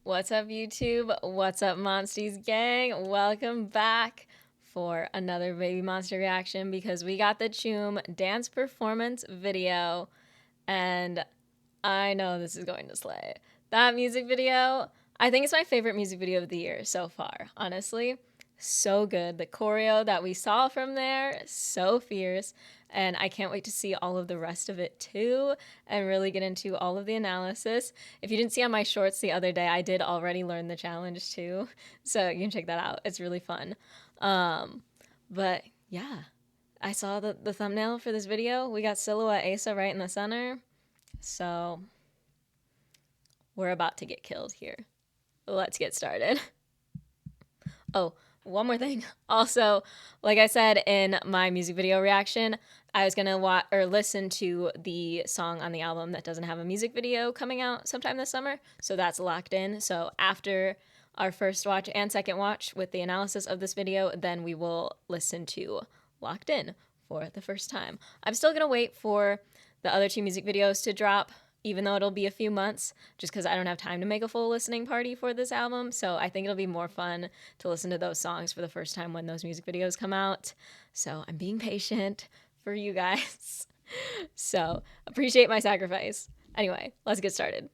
What's up, YouTube? What's up, Monsties gang? Welcome back for another Baby Monster reaction because we got the Choom dance performance video, and I know this is going to slay. That music video, I think it's my favorite music video of the year so far, honestly. So good. The choreo that we saw from there, so fierce. And I can't wait to see all of the rest of it too and really get into all of the analysis. If you didn't see on my shorts the other day, I did already learn the challenge too. So you can check that out. It's really fun. But yeah, I saw the thumbnail for this video. We got Silhouette Asa right in the center. So we're about to get killed here. Let's get started. Oh, one more thing. Also, like I said in my music video reaction, I was gonna listen to the song on the album that doesn't have a music video coming out sometime this summer, so that's locked in. So after our first watch and second watch with the analysis of this video, then we will listen to Locked In for the first time. I'm still gonna wait for the other two music videos to drop, even though it'll be a few months, just because I don't have time to make a full listening party for this album. So I think it'll be more fun to listen to those songs for the first time when those music videos come out. So I'm being patient for you guys. So appreciate my sacrifice. Anyway, let's get started.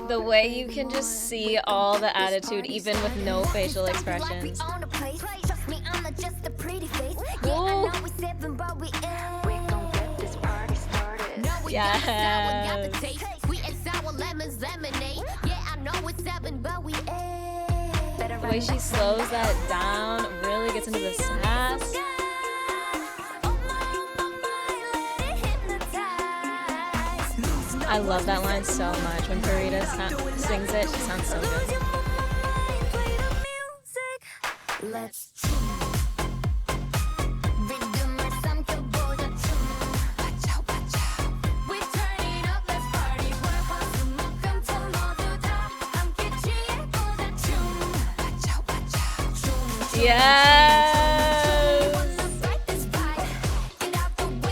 The way you can just see all the attitude even with no facial expressions. Ooh. Yes. The way she slows that down, really gets into the sass. I love that line so much. When Farida sings it, she sounds so good. Yes!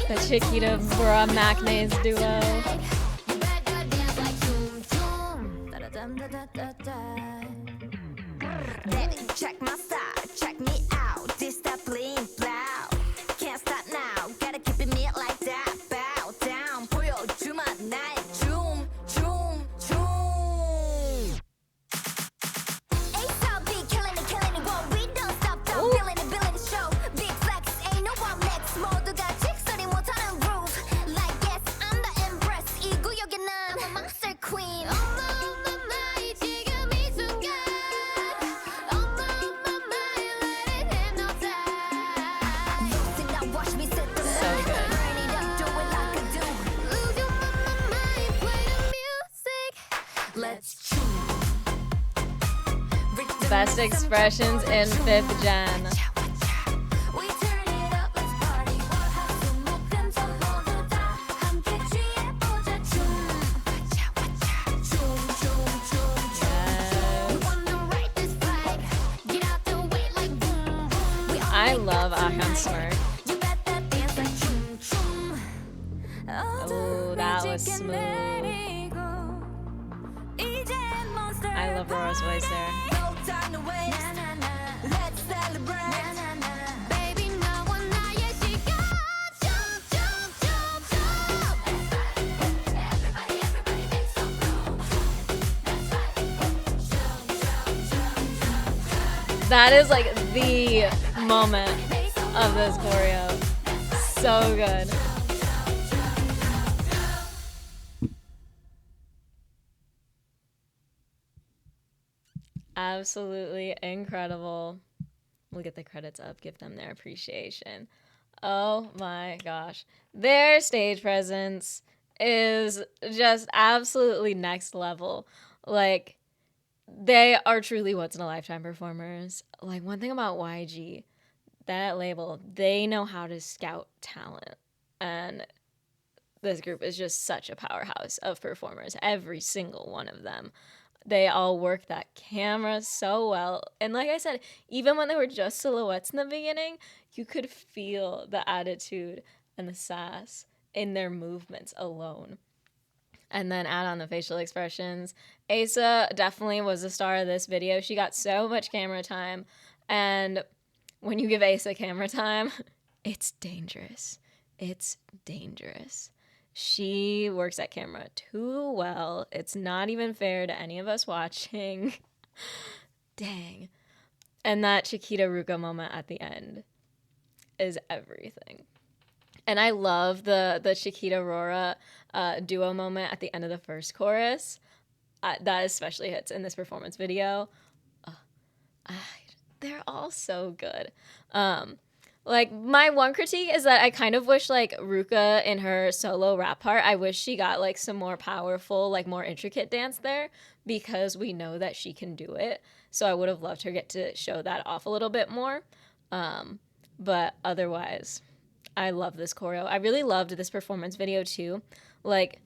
The Chiquita Bra Macnes duo. Check my style, check me out. This stuff bling blow. Can't stop now, gotta keep it me like that. Bow down, 보여주마 나의 춤, 춤, 춤. A-Star-B, killing it, well, we don't stop, though. Billing it, show. Big flex, ain't no one next. 모두가 직설이 못하는 groove. Like, yes, I'm the empress. 이 구역에 난 I'm a monster queen. Best expressions in 5th gen. I love Akan's smirk. Oh, that was smooth. I love Rora's voice there. That is like the moment of this choreo. So good. Absolutely incredible. We'll get the credits up, give them their appreciation. Oh my gosh. Their stage presence is just absolutely next level. Like, they are truly once in a lifetime performers. Like, one thing about YG, that label, they know how to scout talent. And this group is just such a powerhouse of performers. Every single one of them. They all work that camera so well. And like I said, even when they were just silhouettes in the beginning, you could feel the attitude and the sass in their movements alone. And then add on the facial expressions. Asa definitely was the star of this video. She got so much camera time. And when you give Asa camera time, it's dangerous. It's dangerous. She works that camera too well. It's not even fair to any of us watching. Dang. And that Chiquita Ruka moment at the end is everything. And I love the Chiquita Aurora duo moment at the end of the first chorus. That especially hits in this performance video. They're all so good. Like, my one critique is that I kind of wish, like, Ruka in her solo rap part, I wish she got, like, some more powerful, like, more intricate dance there, because we know that she can do it. So I would have loved her get to show that off a little bit more. But otherwise, I love this choreo. I really loved this performance video, too. Like,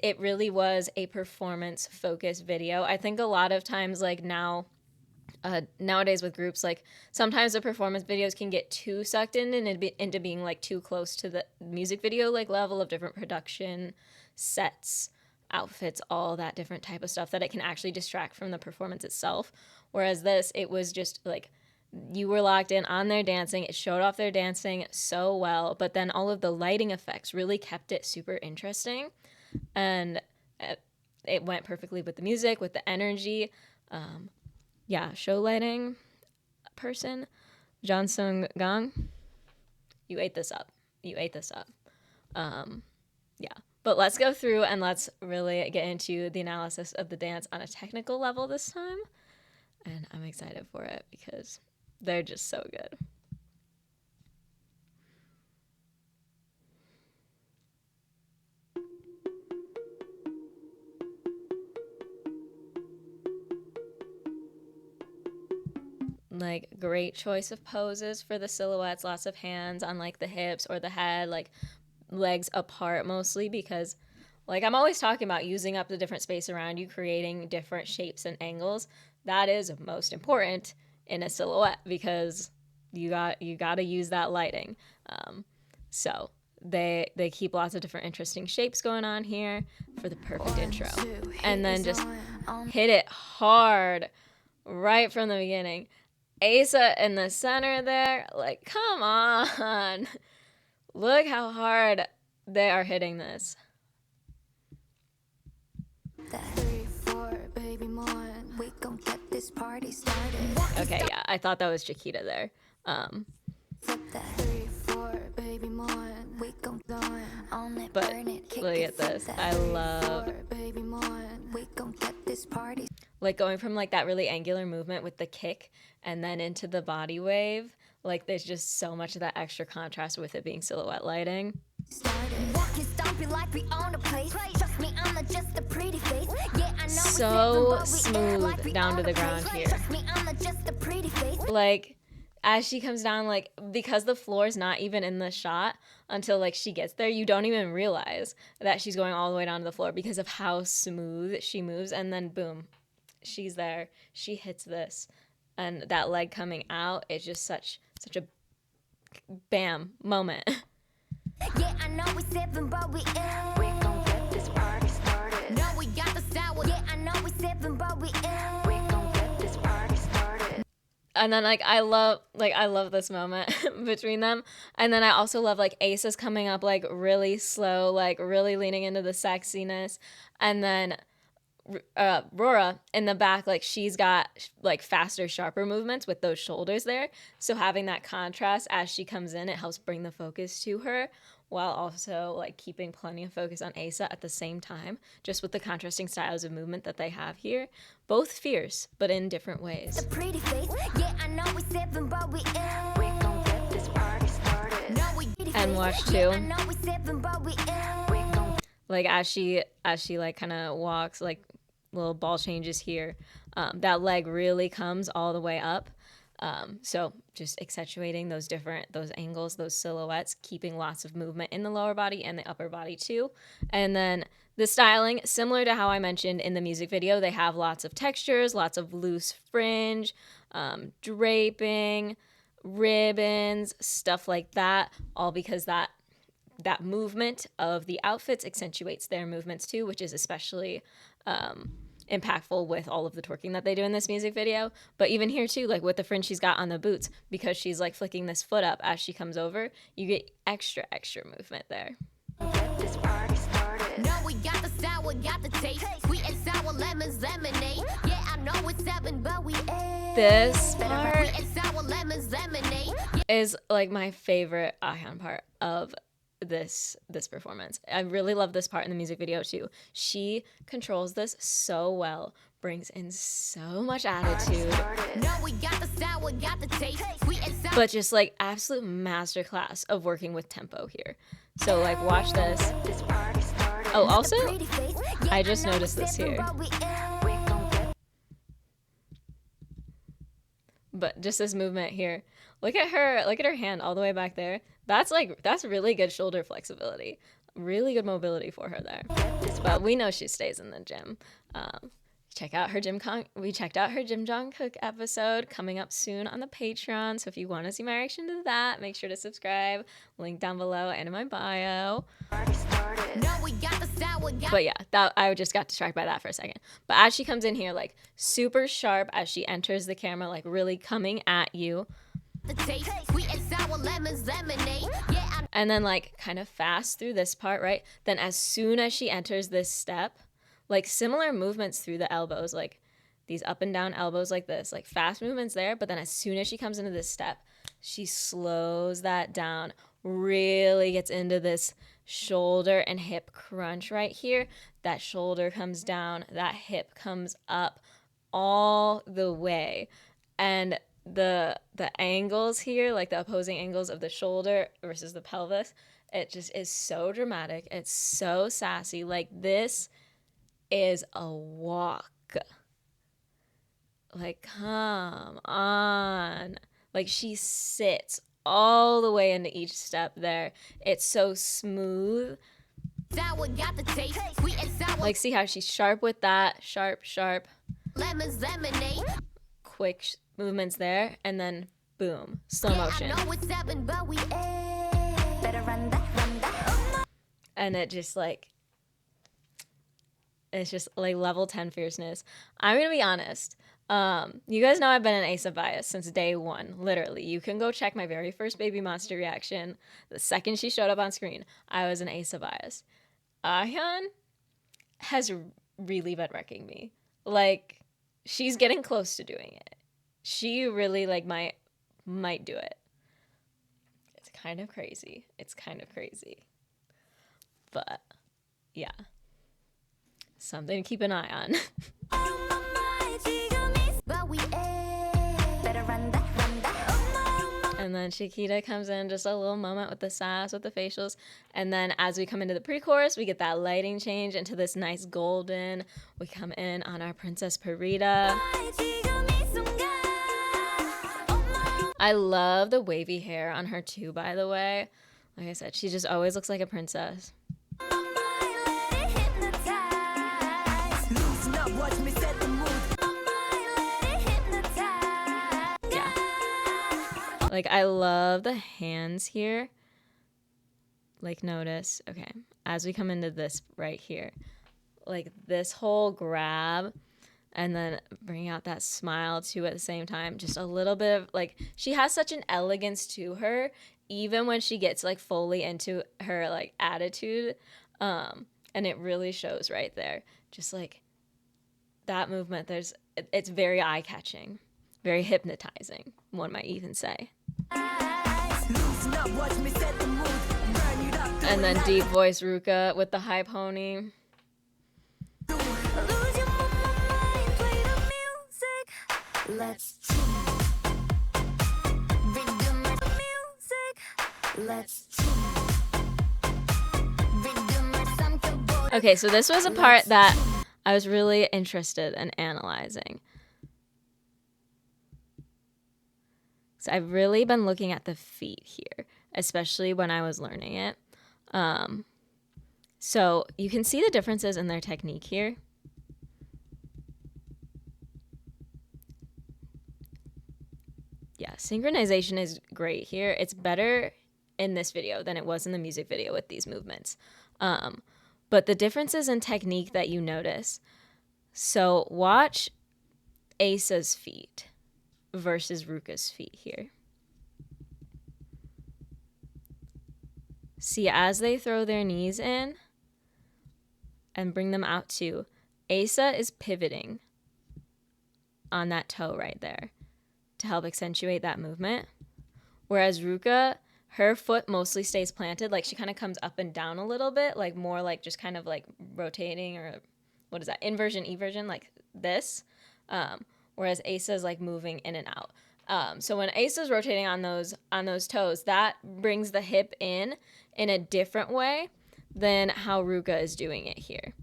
it really was a performance-focused video. I think a lot of times, like, nowadays with groups, like, sometimes the performance videos can get too sucked in and into being, like, too close to the music video, like, level of different production, sets, outfits, all that different type of stuff, that it can actually distract from the performance itself. Whereas this, it was just, like, you were locked in on their dancing. It showed off their dancing so well, but then all of the lighting effects really kept it super interesting. And it went perfectly with the music, with the energy. Yeah, show lighting person, John Sung Gang, you ate this up. You ate this up. Yeah, but let's go through and let's really get into the analysis of the dance on a technical level this time. And I'm excited for it because they're just so good. Like, great choice of poses for the silhouettes, lots of hands on, like, the hips or the head, like, legs apart mostly, because, like, I'm always talking about using up the different space around you, creating different shapes and angles. That is most important in a silhouette, because you got to use that lighting. So they keep lots of different interesting shapes going on here for the perfect intro, and then just hit it hard right from the beginning. Asa in the center there, like, come on. Look how hard they are hitting this. Okay, yeah, I thought that was Chiquita there. But look at this. I love, like, going from, like, that really angular movement with the kick and then into the body wave. Like, there's just so much of that extra contrast with it being silhouette lighting. So smooth down to the ground here. Like, as she comes down, like, because the floor is not even in the shot until, like, she gets there, you don't even realize that she's going all the way down to the floor because of how smooth she moves. And then boom, she's there. She hits this, and that leg coming out is just such a bam moment. Yeah, I know we sipping, but we gon' get this party started. No, we got the sour. Yeah, I know we sipping, but we gon' get this party started. And then, like, I love this moment between them. And then I also love, like, Asa's coming up, like, really slow, like, really leaning into the sexiness. And then Rora in the back, like, she's got, like, faster, sharper movements with those shoulders there. So having that contrast as she comes in, it helps bring the focus to her, while also, like, keeping plenty of focus on Asa at the same time, just with the contrasting styles of movement that they have here. Both fierce, but in different ways. And watch too. Like, as she like, kind of walks, like, little ball changes here. That leg really comes all the way up. So just accentuating those angles, those silhouettes, keeping lots of movement in the lower body and the upper body too. And then the styling, similar to how I mentioned in the music video, they have lots of textures, lots of loose fringe, draping, ribbons, stuff like that, all because that movement of the outfits accentuates their movements too, which is especially impactful with all of the twerking that they do in this music video. But even here too, like with the fringe she's got on the boots, because she's like flicking this foot up as she comes over, you get extra movement there. Get this party started. No, we got the style, we got the taste. Sweet and sour lemons, lemonade. Yeah, I know it's 7, but we ain't. This part Sweet and sour lemons, lemonade. is like my favorite Ahyeon part of this performance. I really love this part in the music video too. She controls this so well, brings in so much attitude, No, we got the style, we got the taste. Sweet and sour. but just like absolute masterclass of working with tempo here. So like watch this. Oh, also I just noticed this here, but just this movement here. Look at her hand all the way back there. That's really good shoulder flexibility. Really good mobility for her there. But we know she stays in the gym. We checked out her Jim Jongkook episode coming up soon on the Patreon. So if you want to see my reaction to that, make sure to subscribe. Link down below and in my bio. But yeah, I just got distracted by that for a second. But as she comes in here, like super sharp as she enters the camera, like really coming at you. And then like kind of fast through this part, right? Then as soon as she enters this step, like similar movements through the elbows, like these up and down elbows like this, like fast movements there. But then as soon as she comes into this step, she slows that down, really gets into this shoulder and hip crunch right here. That shoulder comes down, that hip comes up all the way. And the angles here, like the opposing angles of the shoulder versus the pelvis, it just is so dramatic. It's so sassy. Like this is a walk. Like, come on. Like she sits all the way into each step there. It's so smooth. Like see how she's sharp with that. Sharp. Quick movements there, and then boom, slow motion. And it just like, it's just like level 10 fierceness. I'm gonna be honest. You guys know I've been an Ace of Bias since day one, literally. You can go check my very first Babymonster reaction. The second she showed up on screen, I was an Ace of Bias. Ahyeon has really been wrecking me. Like, she's getting close to doing it. She really like might do it. It's kind of crazy. But yeah, something to keep an eye on. And then Chiquita comes in, just a little moment with the sass, with the facials. And then as we come into the pre-chorus, we get that lighting change into this nice golden. We come in on our Princess Parita. I love the wavy hair on her too, by the way. Like I said, she just always looks like a princess. Yeah. Like, I love the hands here. Like, notice. Okay. As we come into this right here. Like, this whole grab. And then bring out that smile too at the same time. Just a little bit of like, she has such an elegance to her, even when she gets like fully into her like attitude. And it really shows right there. Just like that movement, it's very eye catching, very hypnotizing, one might even say. And then deep voice Ruka with the high pony. Let's choom. Rhythm music. Let's choom. Rhythm. Okay, so this was a part that I was really interested in analyzing. So I've really been looking at the feet here, especially when I was learning it. So you can see the differences in their technique here. Yeah, synchronization is great here. It's better in this video than it was in the music video with these movements. But the differences in technique that you notice. So watch Asa's feet versus Ruka's feet here. See, as they throw their knees in and bring them out too, Asa is pivoting on that toe right there to help accentuate that movement. Whereas Ruka, her foot mostly stays planted. Like she kind of comes up and down a little bit, like more like just kind of like rotating, or what is that? Inversion, eversion, like this. Whereas Asa's like moving in and out. So when Asa's rotating on those toes, that brings the hip in a different way than how Ruka is doing it here.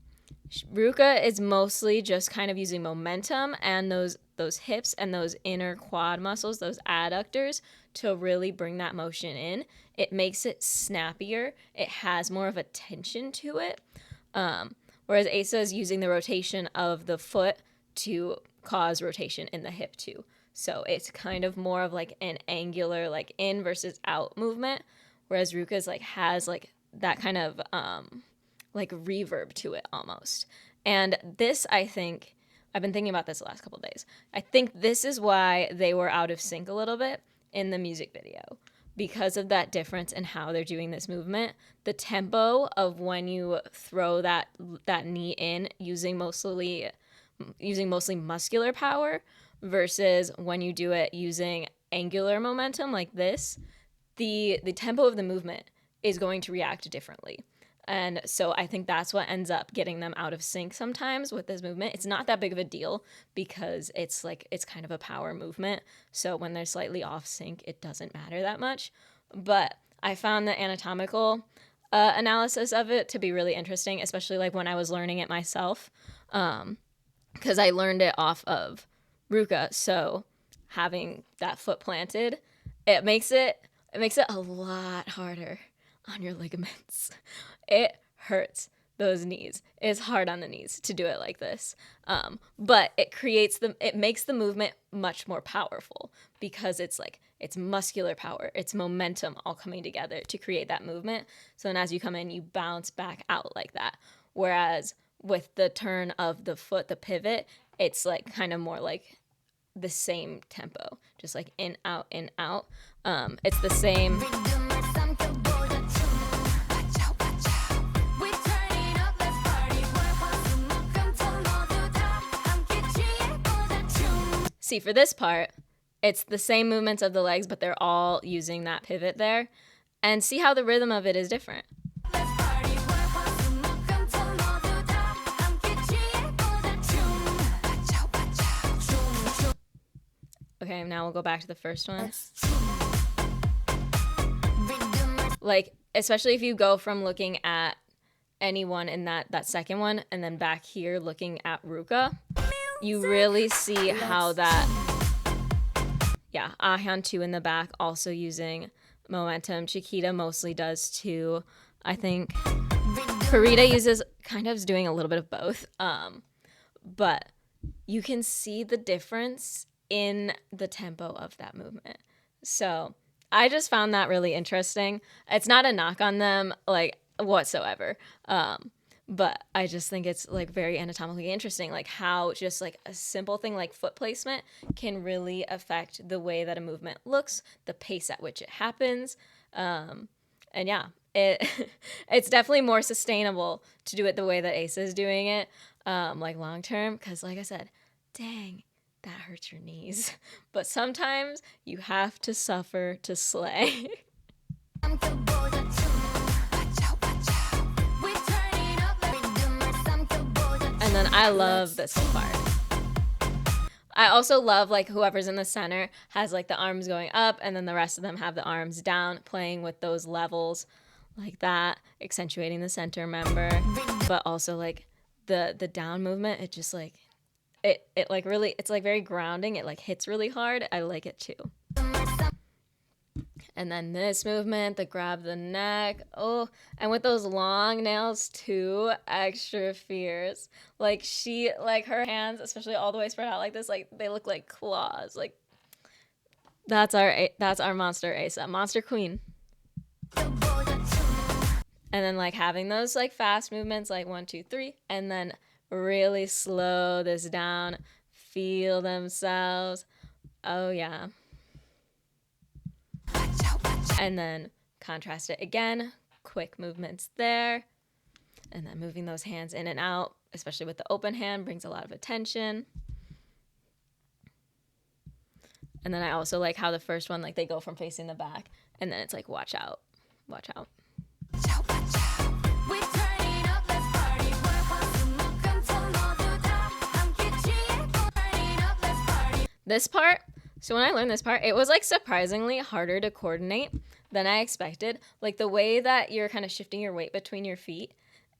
Ruka is mostly just kind of using momentum and those hips and those inner quad muscles, those adductors, to really bring that motion in. It makes it snappier. It has more of a tension to it. Whereas Asa is using the rotation of the foot to cause rotation in the hip too. So it's kind of more of like an angular, like in versus out movement. Whereas Ruka's like has like that kind of like reverb to it almost. And this, I think, I've been thinking about this the last couple of days. I think this is why they were out of sync a little bit in the music video, because of that difference in how they're doing this movement. The tempo of when you throw that knee in using mostly muscular power versus when you do it using angular momentum like this, the tempo of the movement is going to react differently. And so I think that's what ends up getting them out of sync sometimes with this movement. It's not that big of a deal because it's kind of a power movement. So when they're slightly off sync, it doesn't matter that much. But I found the anatomical analysis of it to be really interesting, especially like when I was learning it myself, because I learned it off of Ruka. So having that foot planted, it makes it a lot harder on your ligaments. It hurts those knees. It's hard on the knees to do it like this. But it makes the movement much more powerful because it's muscular power, it's momentum all coming together to create that movement. So then as you come in, you bounce back out like that. Whereas with the turn of the foot, the pivot, it's like kind of more like the same tempo, just like in, out, in, out. It's the same. See, for this part, it's the same movements of the legs, but they're all using that pivot there. And see how the rhythm of it is different. Okay, now we'll go back to the first one. Like, especially if you go from looking at anyone in that second one and then back here looking at Ruka, you really see how that, yeah, Ahyan too in the back, also using momentum. Chiquita mostly does too. I think Farida kind of is doing a little bit of both. But you can see the difference in the tempo of that movement. So I just found that really interesting. It's not a knock on them, like, whatsoever. But I just think it's like very anatomically interesting, like how just like a simple thing like foot placement can really affect the way that a movement looks, the pace at which it happens. And yeah, it's definitely more sustainable to do it the way that Asa is doing it, like long term, because like I said, dang, that hurts your knees. But sometimes you have to suffer to slay. And then I love this whole part. I also love like whoever's in the center has like the arms going up and then the rest of them have the arms down, playing with those levels like that, accentuating the center member, but also like the down movement, it just like it like really, it's like very grounding. It like hits really hard. I like it too. And then this movement, the grab the neck. Oh, and with those long nails too, extra fierce. Like her hands, especially all the way spread out like this, like they look like claws. Like that's our monster Asa, monster queen. And then like having those like fast movements, like 1, 2, 3, and then really slow this down, feel themselves. Oh yeah. And then contrast it again, quick movements there. And then moving those hands in and out, especially with the open hand, brings a lot of attention. And then I also like how the first one, like they go from facing the back, and then it's like, watch out, watch out. This part, so when I learned this part, it was like surprisingly harder to coordinate than I expected. Like the way that you're kind of shifting your weight between your feet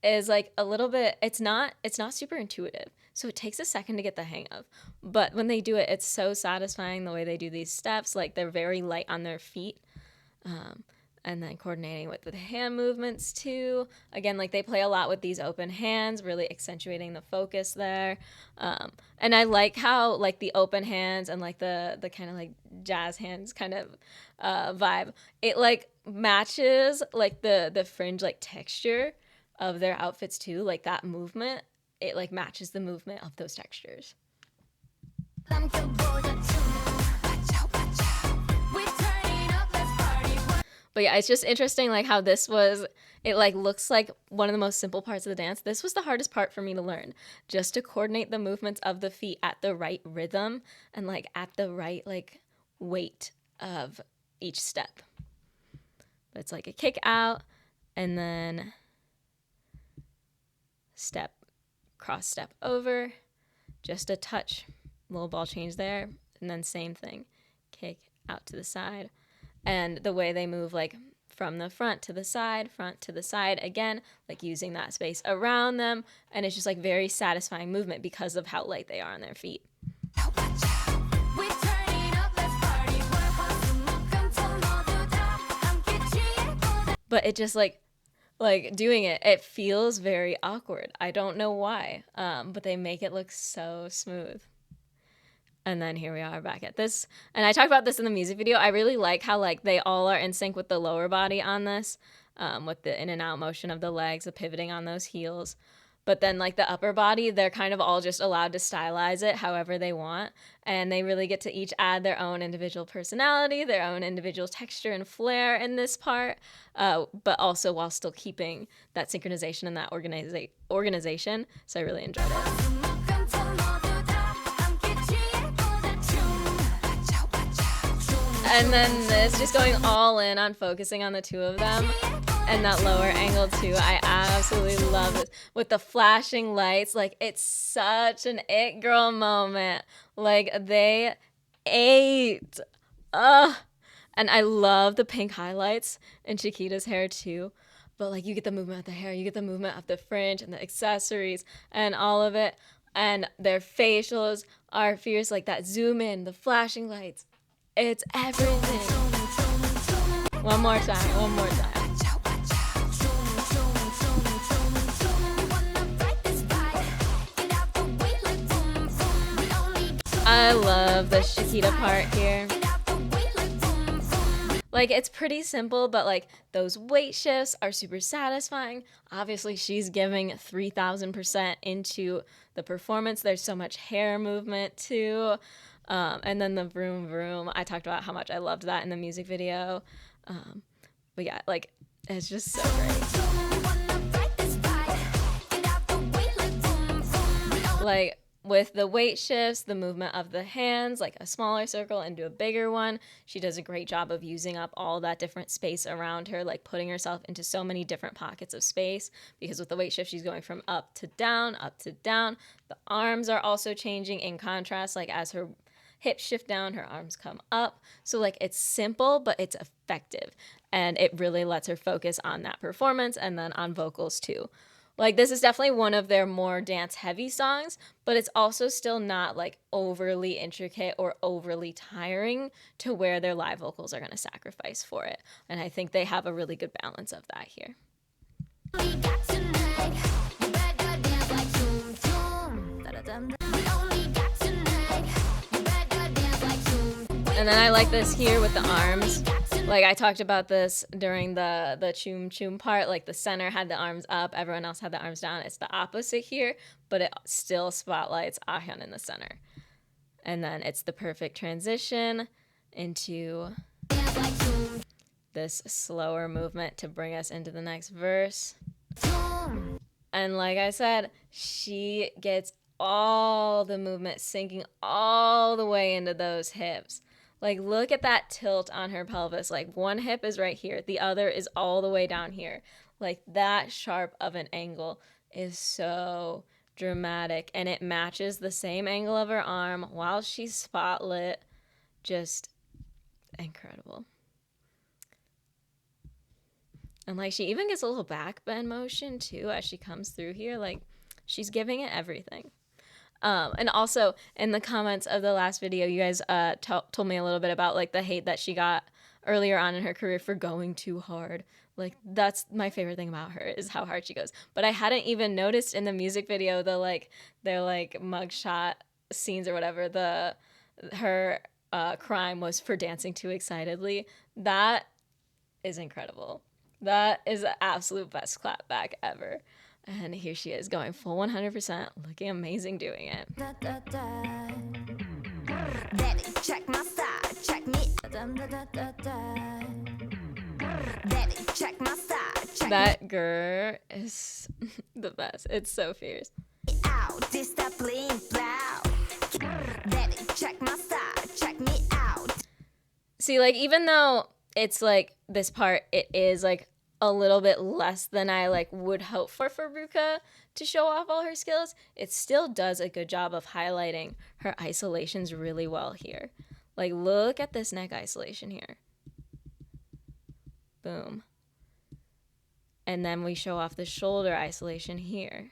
is like a little bit, it's not super intuitive. So it takes a second to get the hang of. But when they do it, it's so satisfying the way they do these steps. Like they're very light on their feet. And then coordinating with the hand movements too. Again, like they play a lot with these open hands, really accentuating the focus there. And I like how like the open hands and like the kind of like jazz hands kind of vibe, it like matches like the fringe like texture of their outfits too. Like that movement, it like matches the movement of those textures. But yeah, it's just interesting like how this was, it like looks like one of the most simple parts of the dance. This was the hardest part for me to learn, just to coordinate the movements of the feet at the right rhythm and like at the right like weight of each step. But it's like a kick out and then step, cross step over, just a touch, little ball change there, and then same thing, kick out to the side. And the way they move like from the front to the side again, like using that space around them, and it's just like very satisfying movement because of how light they are on their feet. But it just like doing it, it feels very awkward. I don't know why, but they make it look so smooth. And then here we are back at this. And I talked about this in the music video. I really like how like they all are in sync with the lower body on this, with the in and out motion of the legs, the pivoting on those heels. But then like the upper body, they're kind of all just allowed to stylize it however they want. And they really get to each add their own individual personality, their own individual texture and flair in this part, but also while still keeping that synchronization and that organization. So I really enjoyed it. And then this, just going all in on focusing on the two of them and that lower angle too. I absolutely love it. With the flashing lights, like it's such an it girl moment. Like they ate. Ugh. And I love the pink highlights in Chiquita's hair too. But like you get the movement of the hair, you get the movement of the fringe and the accessories and all of it. And their facials are fierce, like that zoom in, the flashing lights. It's everything. One more time, one more time. I love the Chiquita part here. Like it's pretty simple, but like those weight shifts are super satisfying. Obviously she's giving 3000% into the performance. There's so much hair movement too. And then the vroom vroom, I talked about how much I loved that in the music video. But yeah, like it's just so great. Like with the weight shifts, the movement of the hands, like a smaller circle into a bigger one, she does a great job of using up all that different space around her, like putting herself into so many different pockets of space, because with the weight shift, she's going from up to down, up to down. The arms are also changing in contrast, like as her hips shift down, her arms come up. So like it's simple, but it's effective. And it really lets her focus on that performance and then on vocals too. Like, this is definitely one of their more dance-heavy songs, but it's also still not, like, overly intricate or overly tiring to where their live vocals are going to sacrifice for it. And I think they have a really good balance of that here. And then I like this here with the arms. Like, I talked about this during the Choom Choom part. Like, the center had the arms up, everyone else had the arms down. It's the opposite here, but it still spotlights Ahyun in the center. And then it's the perfect transition into this slower movement to bring us into the next verse. And like I said, she gets all the movement sinking all the way into those hips. Like, look at that tilt on her pelvis. Like, one hip is right here, the other is all the way down here. Like, that sharp of an angle is so dramatic, and it matches the same angle of her arm while she's spotlit. Just incredible. And like, she even gets a little back bend motion too as she comes through here. Like, she's giving it everything. And also in the comments of the last video, you guys told me a little bit about like the hate that she got earlier on in her career for going too hard. Like, that's my favorite thing about her, is how hard she goes. But I hadn't even noticed in the music video their mugshot scenes or whatever, her crime was for dancing too excitedly. That is incredible. That is the absolute best clap back ever. And here she is going full 100%, looking amazing doing it. Daddy, check my style, check me. Daddy, check my style, check that grr is the best. It's so fierce. out. This that bling blow. Daddy, check my style, check me out. See, like, even though it's like this part, it is like a little bit less than I like would hope for Ruka to show off all her skills, it still does a good job of highlighting her isolations really well here. Like, look at this neck isolation here. Boom. And then we show off the shoulder isolation here.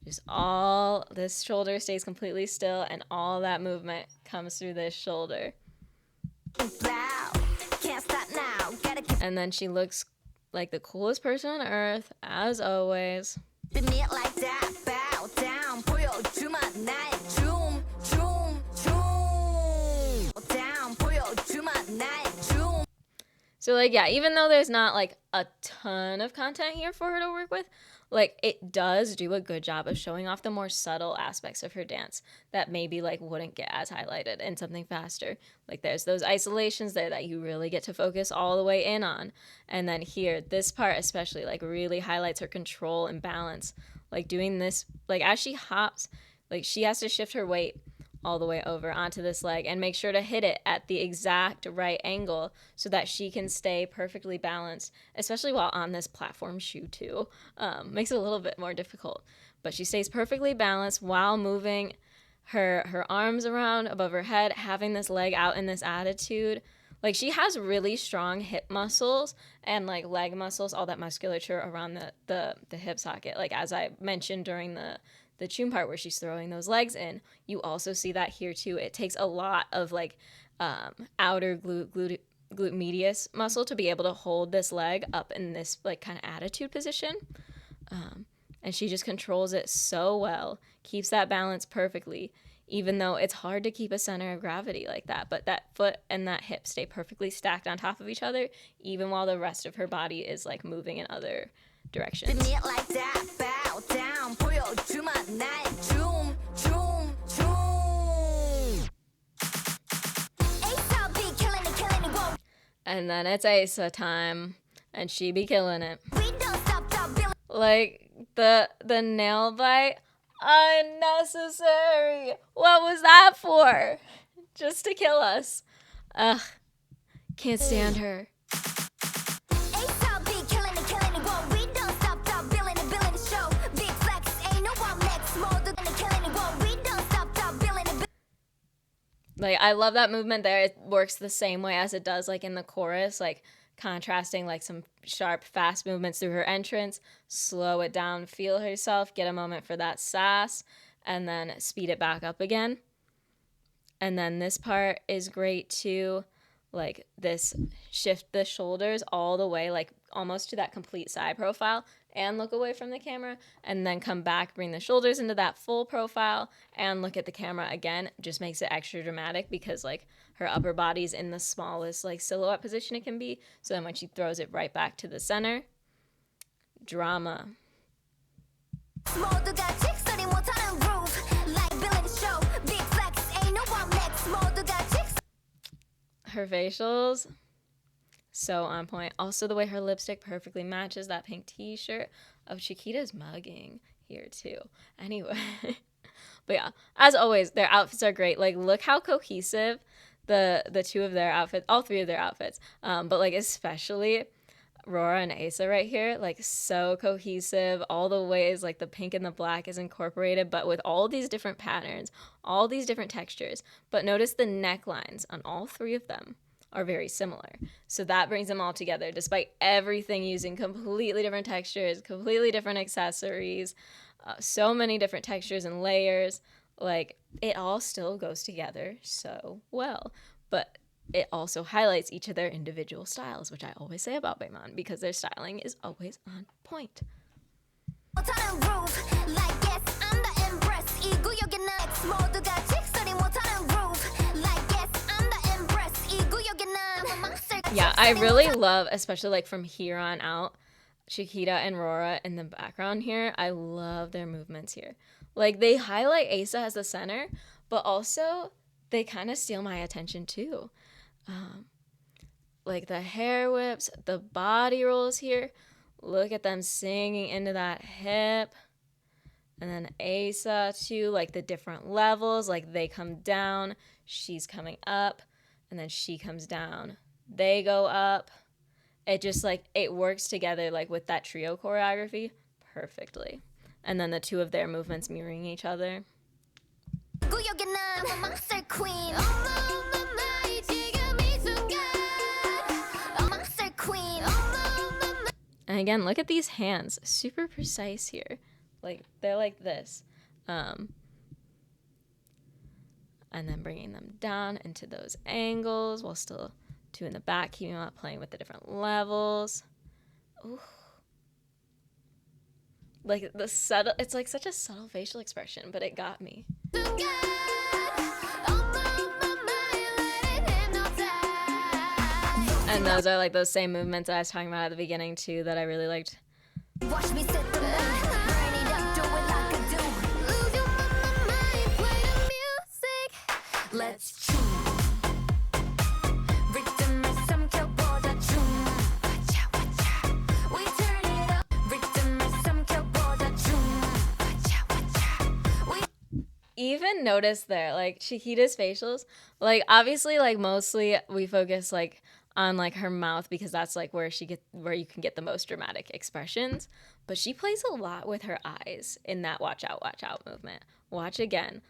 Just all this shoulder stays completely still, and all that movement comes through this shoulder. And then she looks like the coolest person on earth, as always. So, like, yeah, even though there's not, like, a ton of content here for her to work with, like, it does do a good job of showing off the more subtle aspects of her dance that maybe, like, wouldn't get as highlighted in something faster. Like, there's those isolations there that you really get to focus all the way in on. And then here, this part especially, like, really highlights her control and balance. Like, doing this, like, as she hops, like, she has to shift her weight all the way over onto this leg and make sure to hit it at the exact right angle so that she can stay perfectly balanced, especially while on this platform shoe too. Makes it a little bit more difficult, but she stays perfectly balanced while moving her arms around above her head, having this leg out in this attitude. Like, she has really strong hip muscles and like leg muscles, all that musculature around the hip socket. Like, as I mentioned during the Choom part where she's throwing those legs in, you also see that here too. It takes a lot of like outer glute medius muscle to be able to hold this leg up in this like kind of attitude position. And she just controls it so well, keeps that balance perfectly, even though it's hard to keep a center of gravity like that. But that foot and that hip stay perfectly stacked on top of each other, even while the rest of her body is like moving in other directions. And then it's Asa time, and she be killing it. Like, the nail bite, unnecessary. What was that for? Just to kill us. Ugh, can't stand her. Like, I love that movement there. It works the same way as it does, like, in the chorus. Like, contrasting like some sharp, fast movements through her entrance, slow it down, feel herself, get a moment for that sass, and then speed it back up again. And then this part is great too, like this shift the shoulders all the way, like almost to that complete side profile, and look away from the camera, and then come back, bring the shoulders into that full profile, and look at the camera again. Just makes it extra dramatic because like her upper body's in the smallest like silhouette position it can be. So then when she throws it right back to the center, drama. Her facials, so on point. Also the way her lipstick perfectly matches that pink t-shirt. Oh, Chiquita's mugging here too. Anyway, but yeah, as always, their outfits are great. Like, look how cohesive the two of their outfits, all three of their outfits, but like especially Rora and Asa right here, like so cohesive. All the ways like the pink and the black is incorporated, but with all these different patterns, all these different textures. But notice the necklines on all three of them are very similar. So that brings them all together, despite everything using completely different textures, completely different accessories, so many different textures and layers. Like, it all still goes together so well. But it also highlights each of their individual styles, which I always say about Baymon, because their styling is always on point. Yeah, I really love, especially like from here on out, Chiquita and Rora in the background here. I love their movements here. Like, they highlight Asa as the center, but also they kind of steal my attention too. Like the hair whips, the body rolls here. Look at them singing into that hip. And then Asa too, like the different levels, like they come down, she's coming up, and then she comes down. They go up. It just like, it works together like with that trio choreography perfectly. And then the two of their movements mirroring each other. And again, look at these hands, super precise here. Like, they're like this. And then bringing them down into those angles while still two in the back, keeping them up, playing with the different levels. Ooh. Like the subtle, it's like such a subtle facial expression, but it got me. And those are like those same movements that I was talking about at the beginning too, that I really liked. Watch me set the mood, burn it up, do it like I do. Lose your mind, play the music. Let's choom. Rhythm is some 켜보자 choom. Wacha wacha. We turn it up. Rhythm is some 켜보자 choom. Wacha wacha. Even notice there, like Chiquita's facials, like obviously, like mostly we focus like on like her mouth because that's like where you can get the most dramatic expressions, but she plays a lot with her eyes in that watch out movement. Watch again.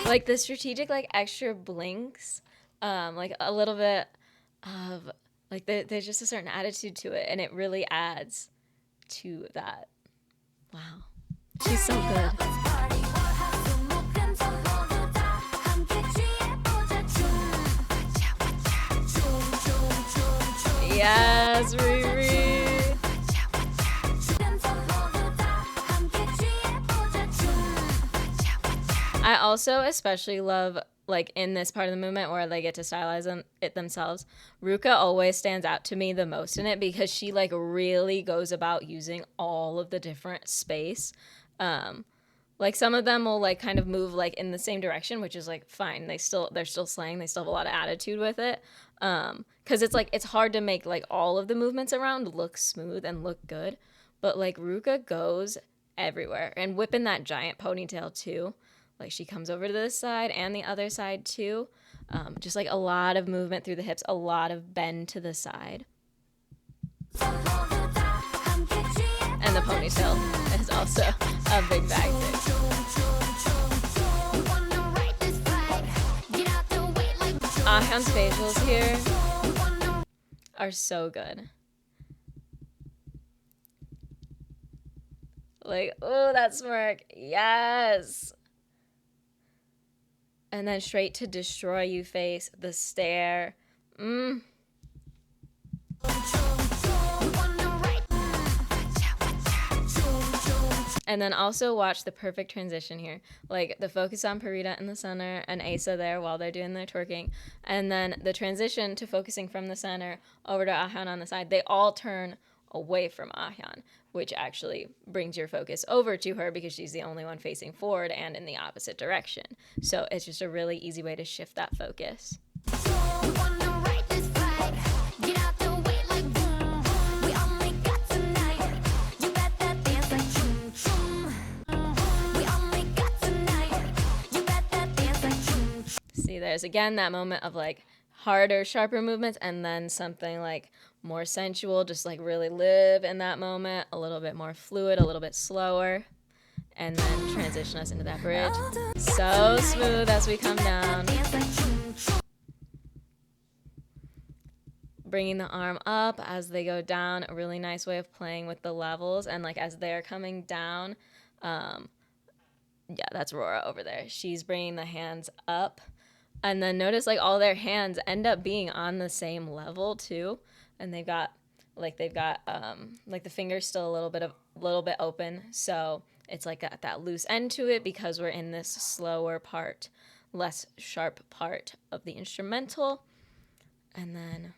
Like the strategic like extra blinks, like a little bit of like there's just a certain attitude to it, and it really adds to that. Wow, she's so good. Yes, Riri. I also especially love, like, in this part of the movement where they get to stylize it themselves, Ruka always stands out to me the most in it because she, like, really goes about using all of the different space. Like, some of them will, like, kind of move, like, in the same direction, which is, like, fine. They're still slaying. They still have a lot of attitude with it. Because it's, like, it's hard to make, like, all of the movements around look smooth and look good. But, like, Ruka goes everywhere. And whipping that giant ponytail, too. Like, she comes over to this side and the other side, too. Just, like, a lot of movement through the hips. A lot of bend to the side. And the ponytail is also a big factor. Ahyeon's facials here are so good. Like, oh, that smirk. Yes. And then straight to destroy you face, the stare. And then also watch the perfect transition here. Like the focus on Parita in the center and Asa there while they're doing their twerking. And then the transition to focusing from the center over to Ahyeon on the side. They all turn away from Ahyeon, which actually brings your focus over to her because she's the only one facing forward and in the opposite direction. So it's just a really easy way to shift that focus. See, there's again that moment of like harder, sharper movements, and then something like more sensual, just like really live in that moment, a little bit more fluid, a little bit slower, and then transition us into that bridge. So smooth as we come down. Bringing the arm up as they go down, a really nice way of playing with the levels, and like as they're coming down, yeah, that's Rora over there. She's bringing the hands up. And then notice like all their hands end up being on the same level too. And they've got like the fingers still a little bit open. So it's like got that loose end to it because we're in this slower part, less sharp part of the instrumental. And then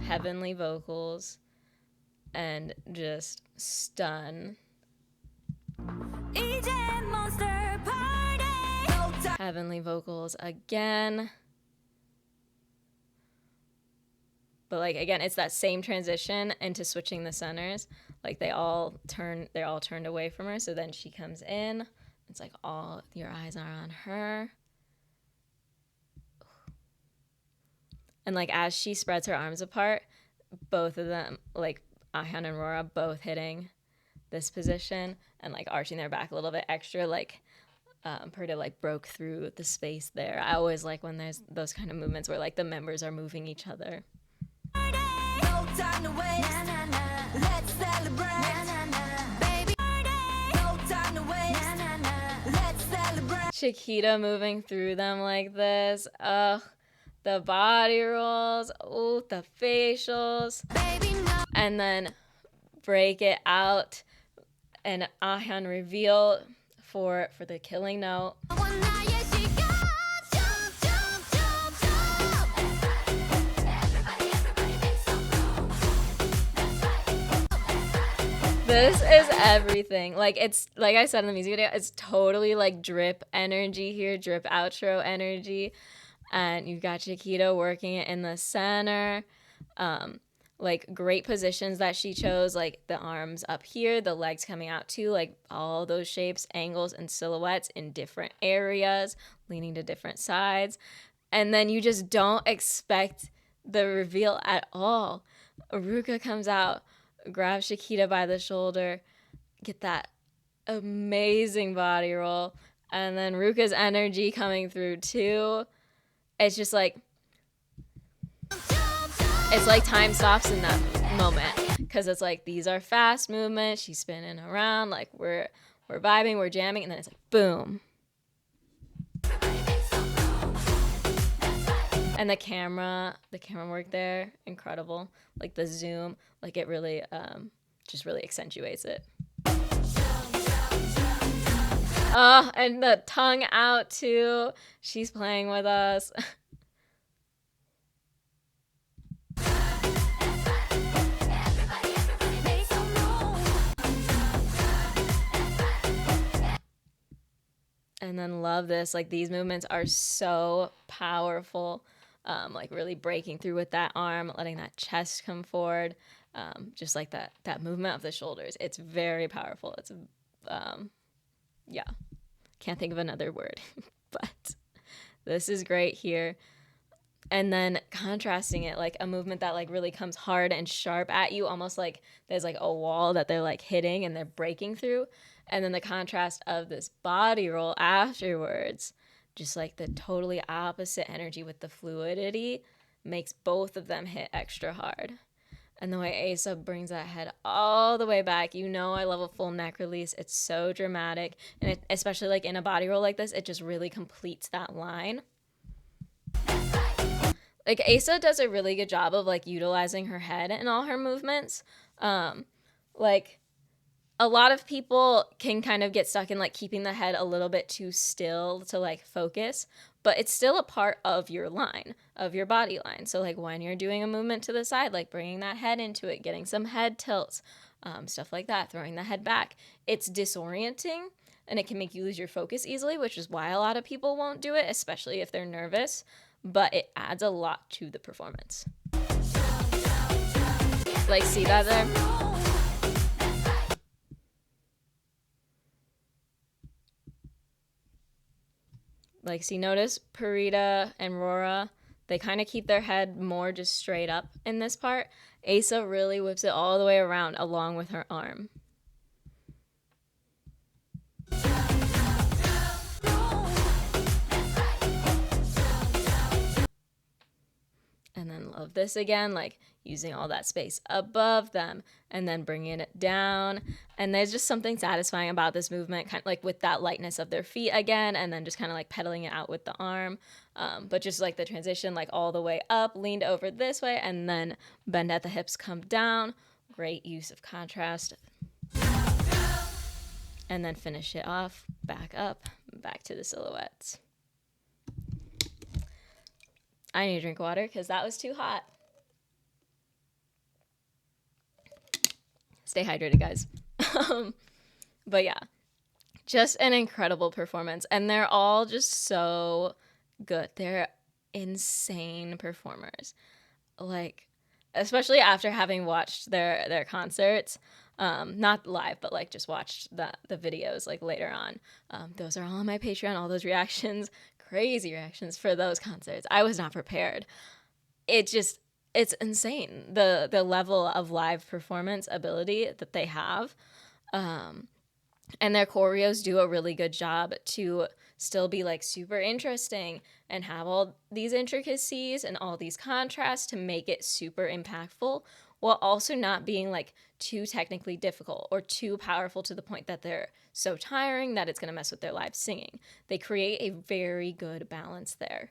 heavenly vocals and just stun. Heavenly vocals again. But like again, it's that same transition into switching the centers. Like they're all turned away from her. So then she comes in. It's like all your eyes are on her. And like as she spreads her arms apart, both of them, like Ahyeon and Rora, both hitting this position and like arching their back a little bit extra, like Perta like broke through the space there. I always like when there's those kind of movements where like the members are moving each other. Chiquita moving through them like this. Ugh. The body rolls. Oh, the facials. And then break it out. And Ahyeon reveal for the killing note. This is everything. Like it's like I said in the music video, it's totally like drip energy here, drip outro energy. And you've got Chiquita working it in the center. Like great positions that she chose, like the arms up here, the legs coming out too, like all those shapes, angles, and silhouettes in different areas, leaning to different sides. And then you just don't expect the reveal at all. Ruka comes out, grabs Chiquita by the shoulder, get that amazing body roll, and then Ruka's energy coming through too. It's just like, it's like time stops in that moment because it's like these are fast movements. She's spinning around like we're vibing, we're jamming, and then it's like boom. And the camera work there, incredible. Like the zoom, like it really just really accentuates it. Oh, and the tongue out too. She's playing with us. And then love this, like these movements are so powerful, like really breaking through with that arm, letting that chest come forward, just like that movement of the shoulders. It's very powerful. It's yeah, can't think of another word, but this is great here. And then contrasting it, like a movement that like really comes hard and sharp at you, almost like there's like a wall that they're like hitting and they're breaking through. And then the contrast of this body roll afterwards, just like the totally opposite energy with the fluidity makes both of them hit extra hard. And the way Asa brings that head all the way back, I love a full neck release. It's so dramatic. And especially like in a body roll like this, it just really completes that line. Like Asa does a really good job of like utilizing her head in all her movements. Like a lot of people can kind of get stuck in like keeping the head a little bit too still to like focus, but it's still a part of your line, of your body line. So like when you're doing a movement to the side, like bringing that head into it, getting some head tilts, stuff like that, throwing the head back, it's disorienting and it can make you lose your focus easily, which is why a lot of people won't do it, especially if they're nervous, but it adds a lot to the performance. Like, see that there? Like, see, notice Parita and Rora, they kind of keep their head more just straight up in this part. Asa really whips it all the way around along with her arm. And then love this again, like using all that space above them and then bringing it down. And there's just something satisfying about this movement, kind of like with that lightness of their feet again, and then just kind of like pedaling it out with the arm. But just like the transition, like all the way up, leaned over this way, and then bend at the hips, come down. Great use of contrast. And then finish it off, back up, back to the silhouettes. I need to drink water because that was too hot. Stay hydrated, guys. But yeah, just an incredible performance. And they're all just so good. They're insane performers. Like, especially after having watched their concerts. Not live, but like just watched the videos like later on. Those are all on my Patreon, all those reactions. Crazy reactions for those concerts. I was not prepared. It's insane the level of live performance ability that they have, and their choreos do a really good job to still be like super interesting and have all these intricacies and all these contrasts to make it super impactful, while also not being like too technically difficult or too powerful to the point that they're so tiring that it's going to mess with their live singing. They create a very good balance there.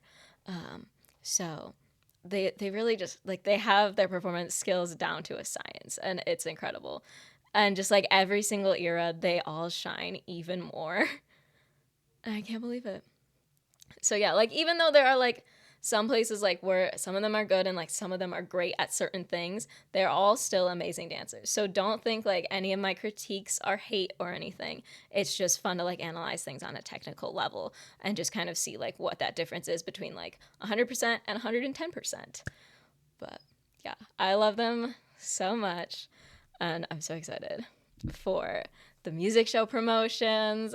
So they really just like, they have their performance skills down to a science, and it's incredible. And just like every single era, they all shine even more. I can't believe it. So yeah, like even though there are like some places like where some of them are good and like some of them are great at certain things, they're all still amazing dancers. So don't think like any of my critiques are hate or anything. It's just fun to like analyze things on a technical level and just kind of see like what that difference is between like 100% and 110%. But yeah, I love them so much, and I'm so excited for the music show promotions.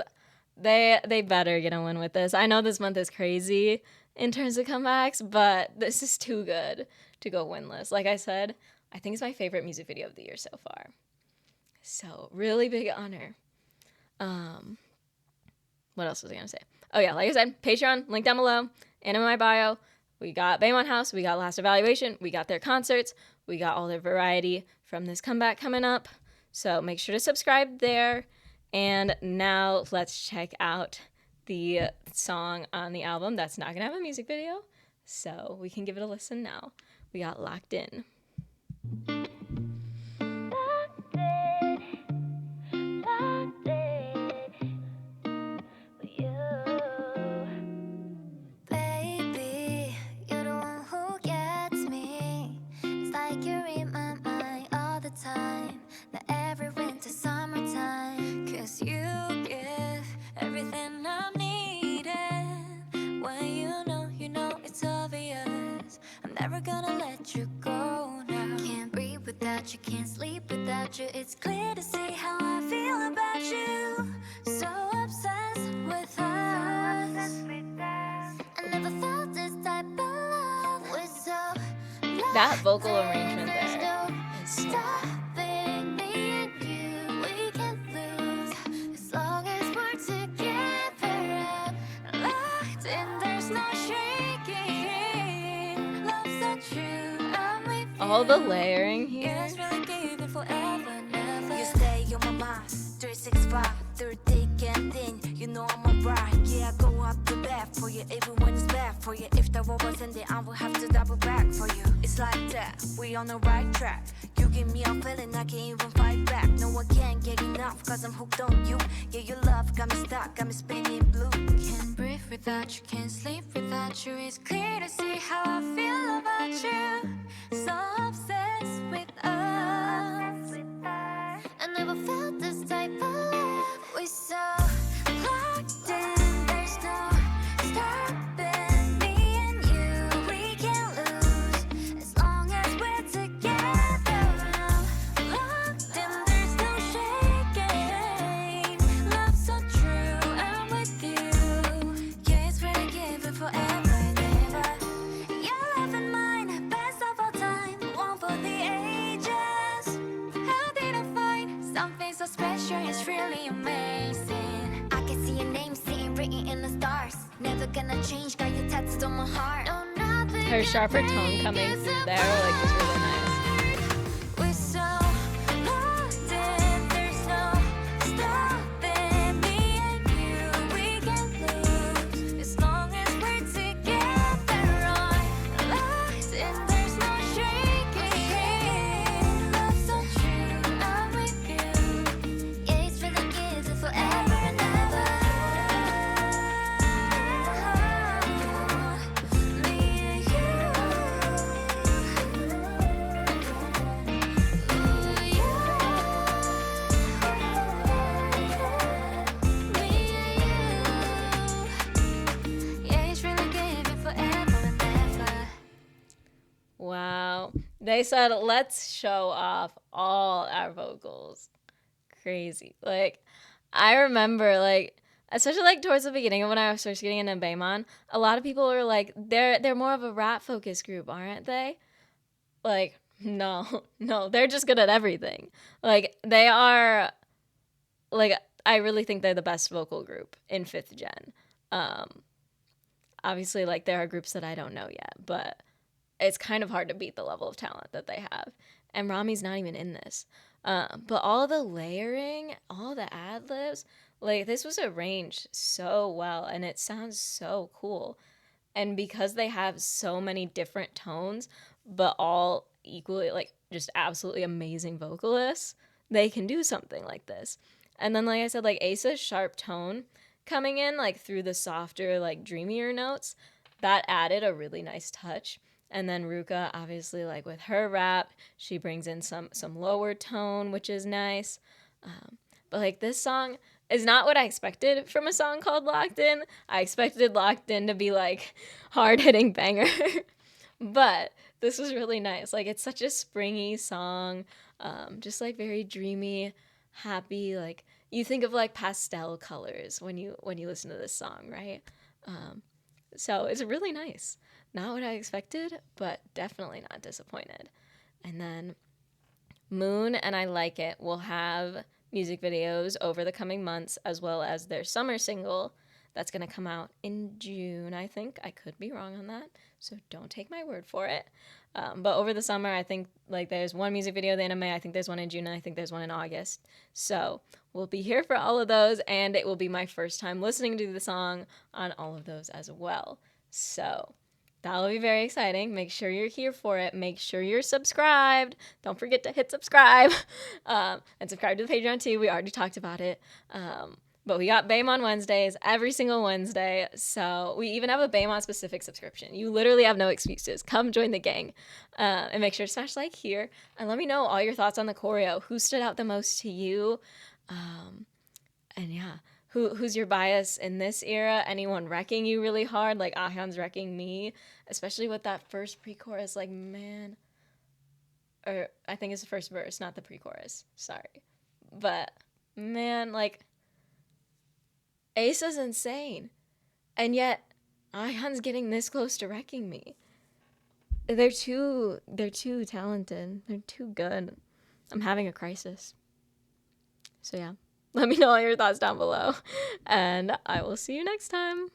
They better get a win with this. I know this month is crazy in terms of comebacks, but this is too good to go winless. Like I said, I think it's my favorite music video of the year so far. So really big honor. What else was I gonna say? Oh yeah, like I said, Patreon, link down below, and in my bio. We got Baymont House, we got Last Evaluation, we got their concerts, we got all their variety from this comeback coming up. So make sure to subscribe there. And now let's check out the song on the album that's not gonna have a music video, so we can give it a listen now. We got Locked In. Baby, you're the one who gets me. It's like you're in my mind all the time. Not every winter, summertime. 'Cause you give everything I'm needing. When you know it's obvious. I'm never gonna let you go now. Can't breathe without you, can't sleep without you. It's clear to see how I feel about you. So obsessed with us. I never felt this type of love. We're so That vocal arrangement there is so stopping me and you. We can't lose as long as we're together and locked in all the layering here. Yeah, it's really giving forever, never. You stay on my mind, 365, through thick and thin. You know I'm a ride. Yeah, I go up the bat for you, even when it's bad for you. If the war was ending, I will have to double back for you. It's like that, we on the right track. You give me a feeling I can't even fight back. No, I can't get enough, cause I'm hooked on you. Yeah, your love got me stuck, got me spinning blue. Can't breathe without you, can't sleep without you. It's clear to see how I feel about you. So obsessed with us. I never felt this type of love. We're so locked in, there's no stopping me and you. We can't lose as long as we're together. I'm locked in, there's no shaking. Love so true, I'm with you. Yeah, it's really giving forever and ever. Your love and mine, best of all time, one for the ages. How did I find something so special? It's really amazing. I can see your name sitting written in the stars. Never gonna change, got you tattooed on my heart. No, nothing Her sharper tone coming through there like was really nice. we're so locked in, there's no stopping me and you. We can't lose as long as we're together. I'm locked in, there's no shaking. Love so true, I'm with you. Yeah, it's really giving forever and ever. Me and you. Wow. They said, let's show off all our vocals. Crazy. Like, I remember, like, especially like towards the beginning of when I was first getting into Baymon, a lot of people were like, they're more of a rap focused group, aren't they? Like, no, no, they're just good at everything. Like, they are, like, I really think they're the best vocal group in 5th gen. Obviously, like, there are groups that I don't know yet, but it's kind of hard to beat the level of talent that they have. And Rami's not even in this. But all the layering, all the ad libs, like this was arranged so well and it sounds so cool. And because they have so many different tones, but all equally, like, just absolutely amazing vocalists, they can do something like this. And then, like I said, like Asa's sharp tone coming in, like through the softer, like dreamier notes, that added a really nice touch. And then Ruka, obviously, like with her rap, she brings in some lower tone, which is nice. But like this song is not what I expected from a song called Locked In. I expected Locked In to be like hard hitting banger. But this was really nice. Like it's such a springy song, just like very dreamy, happy. Like you think of like pastel colors when you listen to this song, right? So it's really nice. Not what I expected, but definitely not disappointed. And then Moon and I Like It will have music videos over the coming months, as well as their summer single that's going to come out in June, I think. I could be wrong on that, so don't take my word for it. But over the summer, I think like there's one music video at the end of May, I think there's one in June, and I think there's one in August. So we'll be here for all of those, and it will be my first time listening to the song on all of those as well. So that'll be very exciting. Make sure you're here for it. Make sure you're subscribed. Don't forget to hit subscribe. And subscribe to the Patreon too. We already talked about it. But we got BAME on Wednesdays, every single Wednesday. So we even have a BAME specific subscription. You literally have no excuses. Come join the gang. And make sure to smash like here. And let me know all your thoughts on the choreo. Who stood out the most to you? And yeah. Who's your bias in this era? Anyone wrecking you really hard? Like Ahyeon's wrecking me, especially with that first pre-chorus. Like, man, or I think it's the first verse, not the pre-chorus. Sorry, but man, like Asa's insane, and yet Ahyeon's getting this close to wrecking me. They're too talented. They're too good. I'm having a crisis. So yeah. Let me know all your thoughts down below, and I will see you next time.